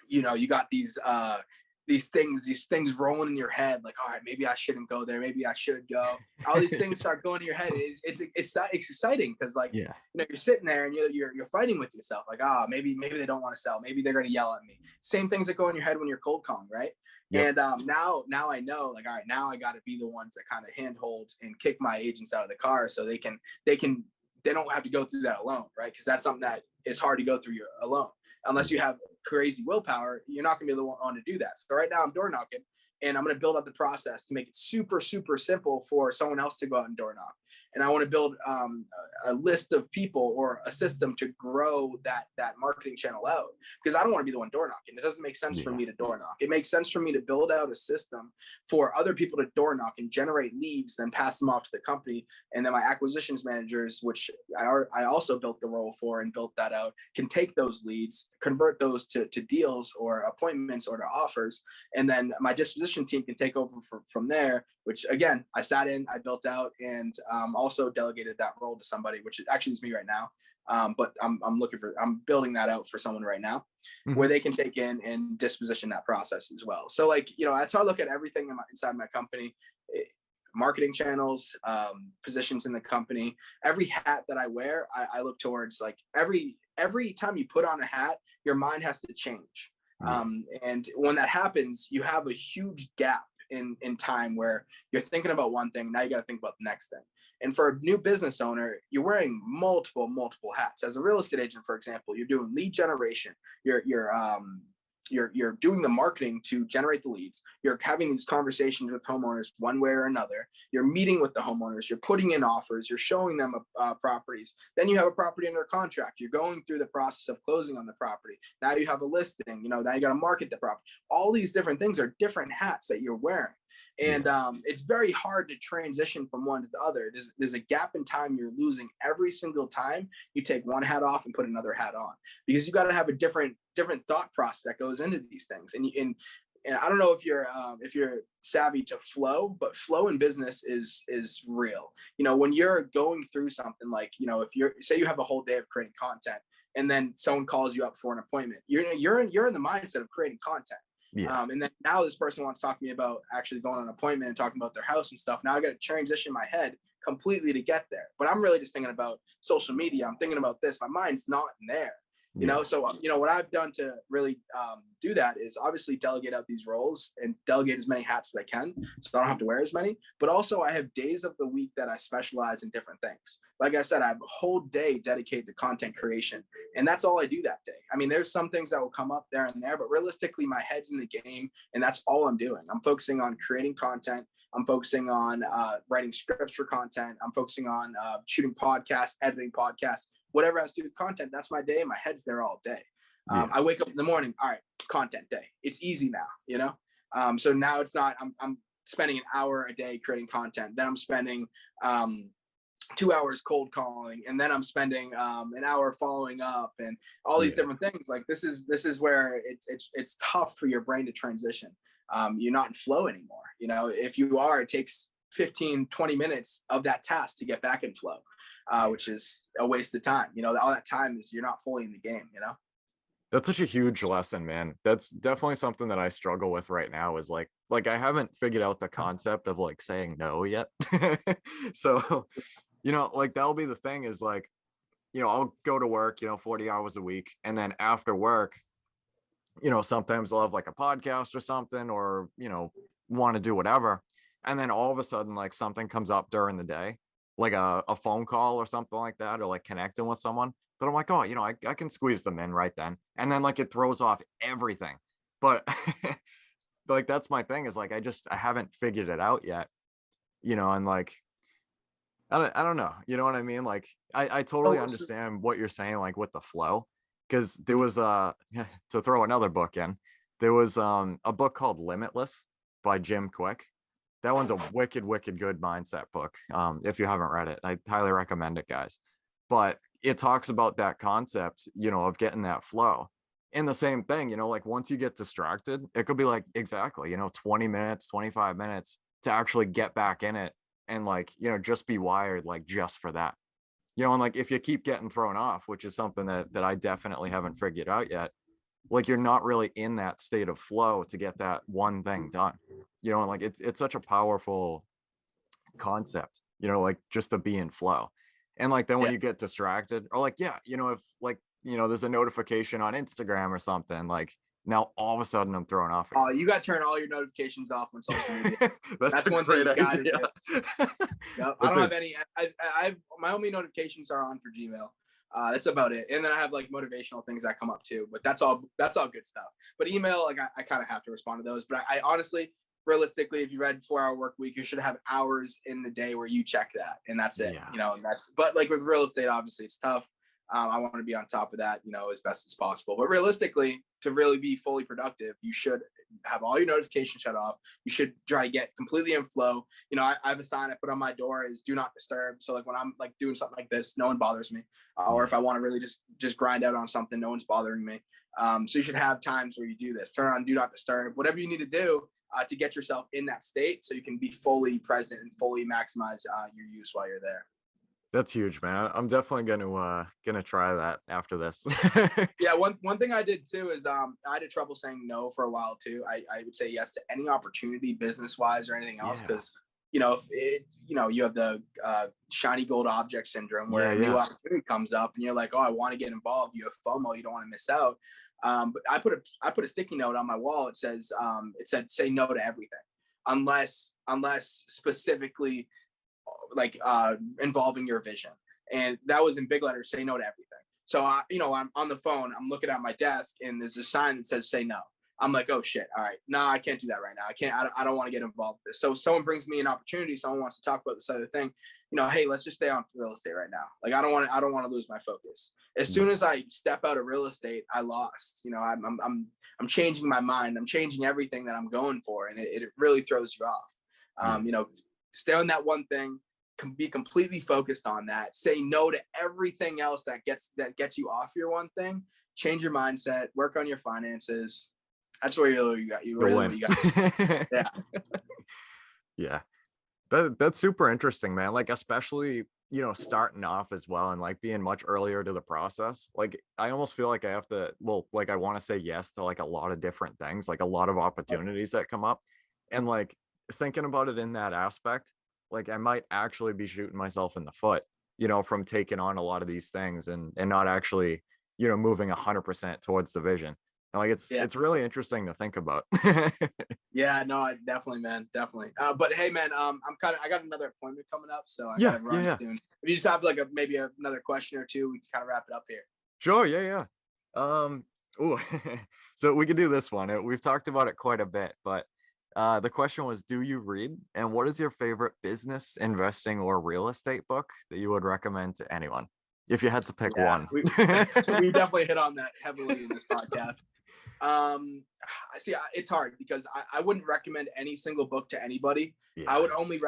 you got these things rolling in your head, like, all right, maybe I shouldn't go there, maybe I should go. All these things start going in your head. It's exciting because like, you're sitting there and you're fighting with yourself, like, maybe they don't want to sell, maybe they're going to yell at me. Same things that go in your head when you're cold calling, right? Yep. And now I know, like, all right, now I got to be the ones that kind of handhold and kick my agents out of the car so they don't have to go through that alone, right? Because that's something that is hard to go through alone. Unless you have crazy willpower, you're not going to be the one to do that. So right now I'm door knocking, and I'm going to build out the process to make it super, super simple for someone else to go out and door knock. And I want to build a list of people or a system to grow that marketing channel out, because I don't want to be the one door knocking. It doesn't make sense for me to door knock. It makes sense for me to build out a system for other people to door knock and generate leads, then pass them off to the company. And then my acquisitions managers, which I also built the role for and built that out, can take those leads, convert those to deals or appointments or to offers. And then my disposition team can take over from there, which again, I sat in, I built out, and also delegated that role to somebody, which actually is me right now. But I'm building that out for someone right now, where they can take in and disposition that process as well. So like, that's how I look at everything inside my company, marketing channels, positions in the company. Every hat that I wear, I look towards, like, every time you put on a hat, your mind has to change. And when that happens, you have a huge gap in time where you're thinking about one thing, now you got to think about the next thing. And for a new business owner, you're wearing multiple hats. As a real estate agent, for example, you're doing lead generation, you're doing the marketing to generate the leads. You're having these conversations with homeowners one way or another. You're meeting with the homeowners. You're putting in offers. You're showing them properties. Then you have a property under contract. You're going through the process of closing on the property. Now you have a listing. Now you got to market the property. All these different things are different hats that you're wearing. And it's very hard to transition from one to the other. There's a gap in time you're losing every single time you take one hat off and put another hat on, because you got to have a different thought process that goes into these things. And I don't know if you're savvy to flow, but flow in business is real. When you're going through something like, if say you have a whole day of creating content and then someone calls you up for an appointment, you're in the mindset of creating content. Yeah. And then now this person wants to talk to me about actually going on an appointment and talking about their house and stuff. Now I got to transition my head completely to get there. But I'm really just thinking about social media. I'm thinking about this. My mind's not in there. So what I've done to really do that is obviously delegate out these roles and delegate as many hats as I can, so I don't have to wear as many. But also I have days of the week that I specialize in different things. Like I said, I have a whole day dedicated to content creation, and that's all I do that day. I mean, there's some things that will come up there and there, but realistically my head's in the game, and that's all I'm doing. I'm focusing on creating content. I'm focusing on writing scripts for content. I'm focusing on shooting podcasts, editing podcasts, whatever has to do with content. That's my day. My head's there all day. I wake up in the morning. All right, content day. It's easy now, so now it's not, I'm spending an hour a day creating content. Then I'm spending 2 hours cold calling. And then I'm spending an hour following up and all these different things. Like this is where it's tough for your brain to transition. You're not in flow anymore. If you are, it takes 15-20 minutes of that task to get back in flow, which is a waste of time. All that time is you're not fully in the game. That's such a huge lesson, man. That's definitely something that I struggle with right now, is like I haven't figured out the concept of like saying no yet. So, that'll be the thing is like, I'll go to work, 40 hours a week. And then after work, sometimes I'll have like a podcast or something, or, want to do whatever. And then all of a sudden, like something comes up during the day, like a phone call or something like that, or like connecting with someone that I'm like, oh, I can squeeze them in right then. And then like it throws off everything. But like, that's my thing is like, I haven't figured it out yet, and like, I don't know. You know what I mean? Like, I totally understand what you're saying, like with the flow, because there was to throw another book in, there was a book called Limitless by Jim Quick. That one's a wicked good mindset book. If you haven't read it, I highly recommend it, guys. But it talks about that concept, of getting that flow. And the same thing, like once you get distracted, it could be like exactly, 20 minutes, 25 minutes to actually get back in it and like, just be wired like just for that. And like if you keep getting thrown off, which is something that I definitely haven't figured out yet, like you're not really in that state of flow to get that one thing done. And like it's such a powerful concept, like just to be in flow. And like then when you get distracted, or like if like there's a notification on Instagram or something, like now all of a sudden I'm thrown off. Oh, you got to turn all your notifications off on social media. That's one thing you got to do. Yep. I don't have any. I've my only notifications are on for Gmail. That's about it. And then I have like motivational things that come up too, but that's all good stuff. But email, like I kind of have to respond to those. But I honestly, realistically, if you read 4-Hour Work Week, you should have hours in the day where you check that, and that's it. But like with real estate, obviously it's tough. I want to be on top of that, as best as possible. But realistically, to really be fully productive, you should have all your notifications shut off. You should try to get completely in flow. I have a sign I put on my door is do not disturb. So like when I'm like doing something like this, no one bothers me. Or if I want to really just grind out on something, no one's bothering me. So you should have times where you do this. Turn on do not disturb, whatever you need to do to get yourself in that state so you can be fully present and fully maximize your use while you're there. That's huge, man. I'm definitely gonna try that after this. Yeah, one thing I did too is I had trouble saying no for a while too. I would say yes to any opportunity, business wise or anything else, because you have the shiny gold object syndrome where a new opportunity comes up and you're like, oh, I want to get involved. You have FOMO, you don't want to miss out. But I put a sticky note on my wall. It said say no to everything. unless specifically like involving your vision. And that was in big letters, say no to everything. So I'm on the phone, I'm looking at my desk, and there's a sign that says say no. I'm like, oh shit, all right, no, I can't do that right now. I don't want to get involved with this. So someone brings me an opportunity, someone wants to talk about this other thing, hey, let's just stay on real estate right now. Like, I don't want to lose my focus. As soon as I step out of real estate, I lost. I'm changing my mind. I'm changing everything that I'm going for, and it really throws you off. Stay on that one thing, be completely focused on that. Say no to everything else that gets you off your one thing. Change your mindset. Work on your finances. That's where you got. Yeah. Yeah. That's super interesting, man. Like, especially, starting off as well, and like being much earlier to the process. Like, I almost feel like I have to, I want to say yes to like a lot of different things, like a lot of opportunities that come up. And like thinking about it in that aspect, like I might actually be shooting myself in the foot, from taking on a lot of these things and not actually, moving 100% towards the vision. And like, it's really interesting to think about. Yeah, no, definitely, man. Definitely. But hey, man, I got another appointment coming up, so I gotta run soon. If you just have like maybe another question or two, we can kind of wrap it up here. Sure. Yeah. Ooh. So we could do this one. We've talked about it quite a bit, but the question was, do you read? And what is your favorite business, investing, or real estate book that you would recommend to anyone? If you had to pick one. We definitely hit on that heavily in this podcast. See, it's hard because I wouldn't recommend any single book to anybody. Yeah. I only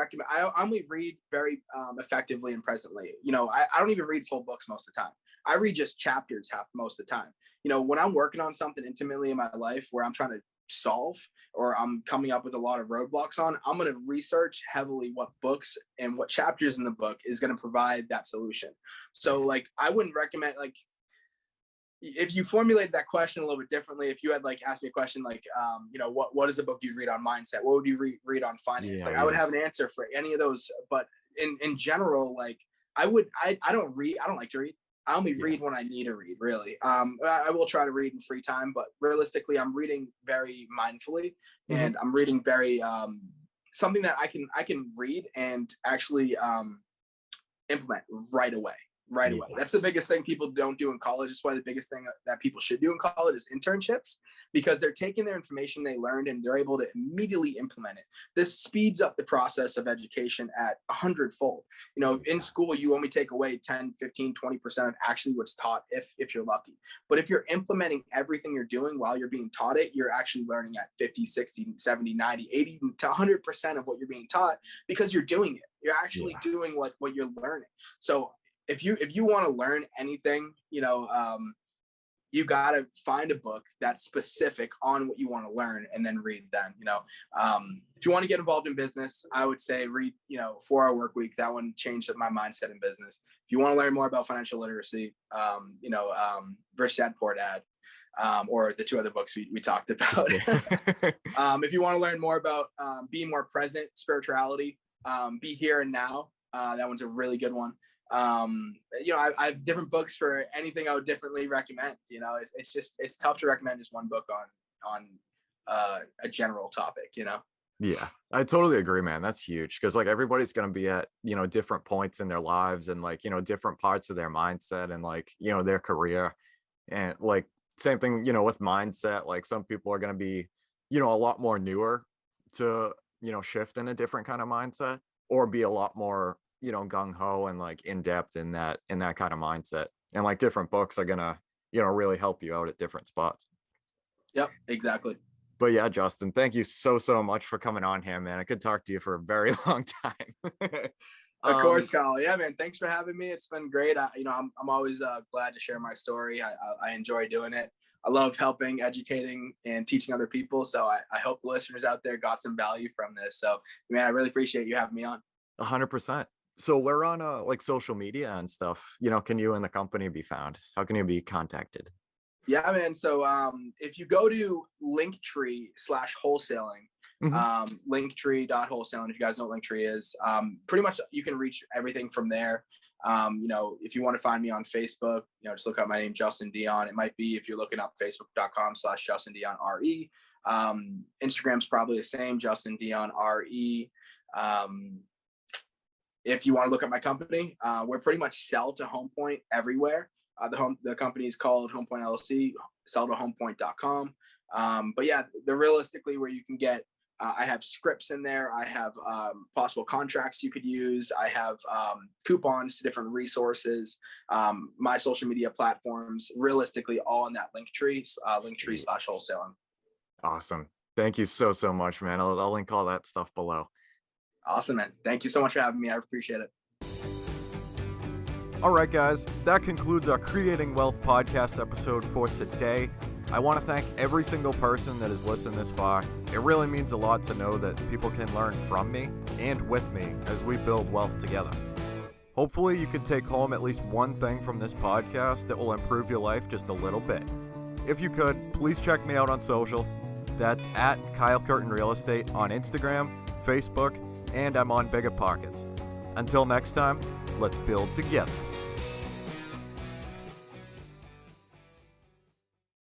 read very effectively and presently. I don't even read full books most of the time. I read just chapters most of the time. When I'm working on something intimately in my life where I'm trying to solve or I'm coming up with a lot of roadblocks on, I'm going to research heavily what books and what chapters in the book is going to provide that solution. So like, I wouldn't recommend, like, if you formulated that question a little bit differently, if you had like asked me a question like, what is a book you'd read on mindset? What would you read on finance? I would have an answer for any of those. But in general, like I don't like to read. I only read when I need to read, really. I will try to read in free time, but realistically, I'm reading very mindfully, and I'm reading very something that I can read and actually implement right away. That's the biggest thing people don't do in college. It's why the biggest thing that people should do in college is internships, because they're taking their information they learned and they're able to immediately implement it. This speeds up the process of education at 100-fold. In school, you only take away 10, 15, 20% of actually what's taught if you're lucky. But if you're implementing everything you're doing while you're being taught it, you're actually learning at 50, 60, 70, 90, 80 to 100% of what you're being taught, because you're doing it. You're actually doing what you're learning. So if you want to learn anything, you got to find a book that's specific on what you want to learn and then read then. If you want to get involved in business, I would say read, 4-Hour Workweek. That one changed my mindset in business. If you want to learn more about financial literacy, Rich Dad, Poor Dad, or the two other books we talked about. If you want to learn more about being more present, spirituality, Be Here and Now. That one's a really good one. I have different books for anything I would differently recommend. It's tough to recommend just one book on a general topic. Yeah, I totally agree, man. That's huge, because like everybody's going to be at different points in their lives and like different parts of their mindset and like their career, and like same thing with mindset. Like some people are going to be a lot more newer to shift in a different kind of mindset, or be a lot more gung-ho and like in depth in that kind of mindset, and like different books are gonna really help you out at different spots. Yep, exactly. But yeah, Justin, thank you so much for coming on here, man. I could talk to you for a very long time. Of course, Kyle. Yeah, man, thanks for having me. It's been great. I'm always glad to share my story. I enjoy doing it. I love helping, educating, and teaching other people. So I hope the listeners out there got some value from this. So, man, I really appreciate you having me on. 100%. So we're on like social media and stuff. Can you and the company be found? How can you be contacted? Yeah, man. So if you go to Linktree/wholesaling, Linktree.wholesaling, if you guys know what Linktree is, pretty much you can reach everything from there. If you want to find me on Facebook, just look up my name, Justin Dion. It might be, if you're looking up facebook.com/Justin Dion RE. Instagram's probably the same, Justin Dion RE. If you want to look at my company, we're pretty much sell to Home Point everywhere. The company is called Home Point LLC, sell to homepoint.com. But yeah, they're realistically where you can get, I have scripts in there. I have possible contracts you could use. I have coupons to different resources, my social media platforms, realistically all in that Linktree/wholesaling. Awesome. Thank you so much, man. I'll link all that stuff below. Awesome, man. Thank you so much for having me. I appreciate it. All right, guys, that concludes our Creating Wealth podcast episode for today. I want to thank every single person that has listened this far. It really means a lot to know that people can learn from me and with me as we build wealth together. Hopefully you can take home at least one thing from this podcast that will improve your life just a little bit. If you could, please check me out on social. That's at Kyle Curtin Real Estate on Instagram, Facebook, and I'm on Biggerpockets. Until next time, let's build together.